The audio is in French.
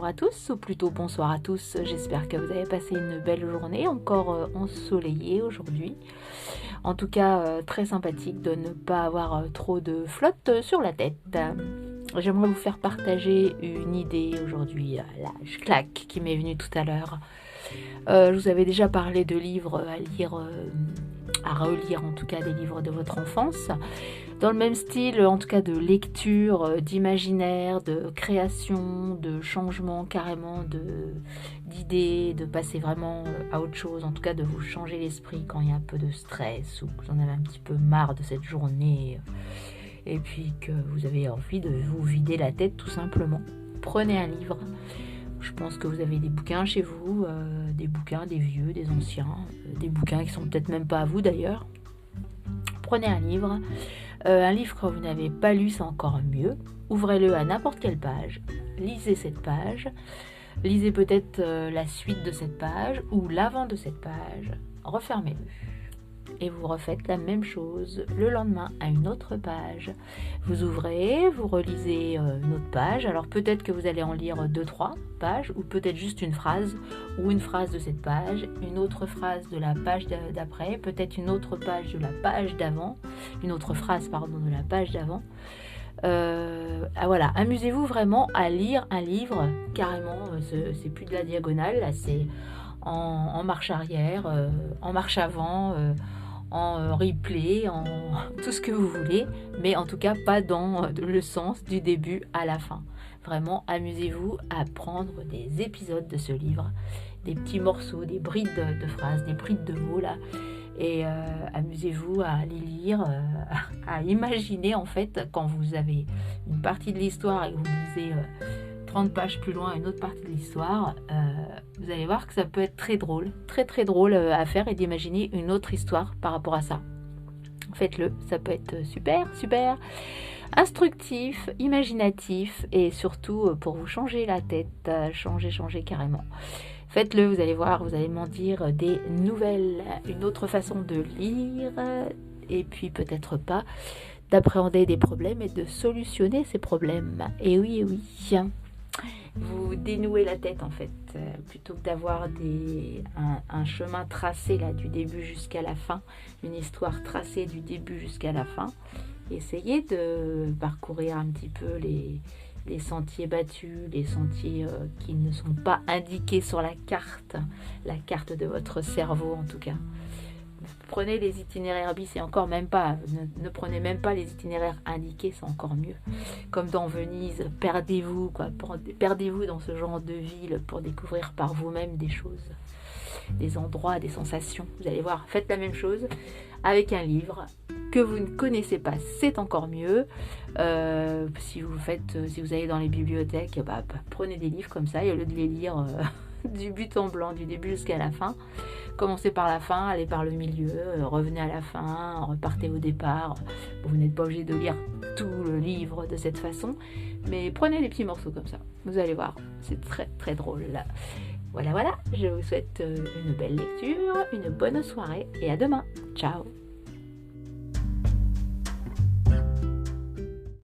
à tous, ou plutôt bonsoir à tous. J'espère que vous avez passé une belle journée, encore ensoleillée aujourd'hui. En tout cas, très sympathique de ne pas avoir trop de flotte sur la tête. J'aimerais vous faire partager une idée aujourd'hui, là, je claque, qui m'est venue tout à l'heure. Je vous avais déjà parlé de livres à lire, à relire en tout cas des livres de votre enfance. Dans le même style, en tout cas de lecture, d'imaginaire, de création, de changement carrément d'idées, de passer vraiment à autre chose, en tout cas de vous changer l'esprit quand il y a un peu de stress ou que vous en avez un petit peu marre de cette journée et puis que vous avez envie de vous vider la tête tout simplement. Prenez un livre. Je pense que vous avez des bouquins chez vous, des bouquins, des vieux, des anciens, des bouquins qui sont peut-être même pas à vous d'ailleurs. Prenez un livre que vous n'avez pas lu, c'est encore mieux. Ouvrez-le à n'importe quelle page, lisez cette page, lisez peut-être la suite de cette page ou l'avant de cette page, refermez-le. Et vous refaites la même chose le lendemain à une autre page. Vous ouvrez, vous relisez une autre page. Alors peut-être que vous allez en lire 2-3 pages ou peut-être juste une phrase ou une phrase de cette page, une autre phrase de la page d'après, peut-être une autre page de la page d'avant, une autre phrase pardon de la page d'avant. Voilà, amusez-vous vraiment à lire un livre carrément. C'est plus de la diagonale, là c'est en marche arrière, en marche avant. En replay, en tout ce que vous voulez, mais en tout cas pas dans le sens du début à la fin. Vraiment, amusez-vous à prendre des épisodes de ce livre, des petits morceaux, des brides de phrases, des brides de mots là, et amusez-vous à les lire, à imaginer en fait quand vous avez une partie de l'histoire et que vous lisez 30 pages plus loin une autre partie de l'histoire, vous allez voir que ça peut être très drôle à faire et d'imaginer une autre histoire par rapport à ça. Faites-le, ça peut être super instructif, imaginatif et surtout pour vous changer la tête, changer carrément. Faites-le, vous allez voir, vous allez m'en dire des nouvelles, une autre façon de lire et puis peut-être pas d'appréhender des problèmes et de solutionner ces problèmes. Et oui, vous dénouez la tête en fait, plutôt que d'avoir un chemin tracé là du début jusqu'à la fin, une histoire tracée du début jusqu'à la fin. Essayez de parcourir un petit peu les sentiers battus, les sentiers qui ne sont pas indiqués sur la carte de votre cerveau en tout cas. Prenez les itinéraires bis et encore même pas, ne prenez même pas les itinéraires indiqués, c'est encore mieux. Comme dans Venise, perdez-vous dans ce genre de ville pour découvrir par vous-même des choses, des endroits, des sensations. Vous allez voir, faites la même chose avec un livre que vous ne connaissez pas, c'est encore mieux. Si vous allez dans les bibliothèques, prenez des livres comme ça et au lieu de les lire du but en blanc, du début jusqu'à la fin. Commencez par la fin, allez par le milieu, revenez à la fin, repartez au départ. Vous n'êtes pas obligé de lire tout le livre de cette façon, mais prenez des petits morceaux comme ça. Vous allez voir, c'est très drôle. Voilà, je vous souhaite une belle lecture, une bonne soirée et à demain. Ciao.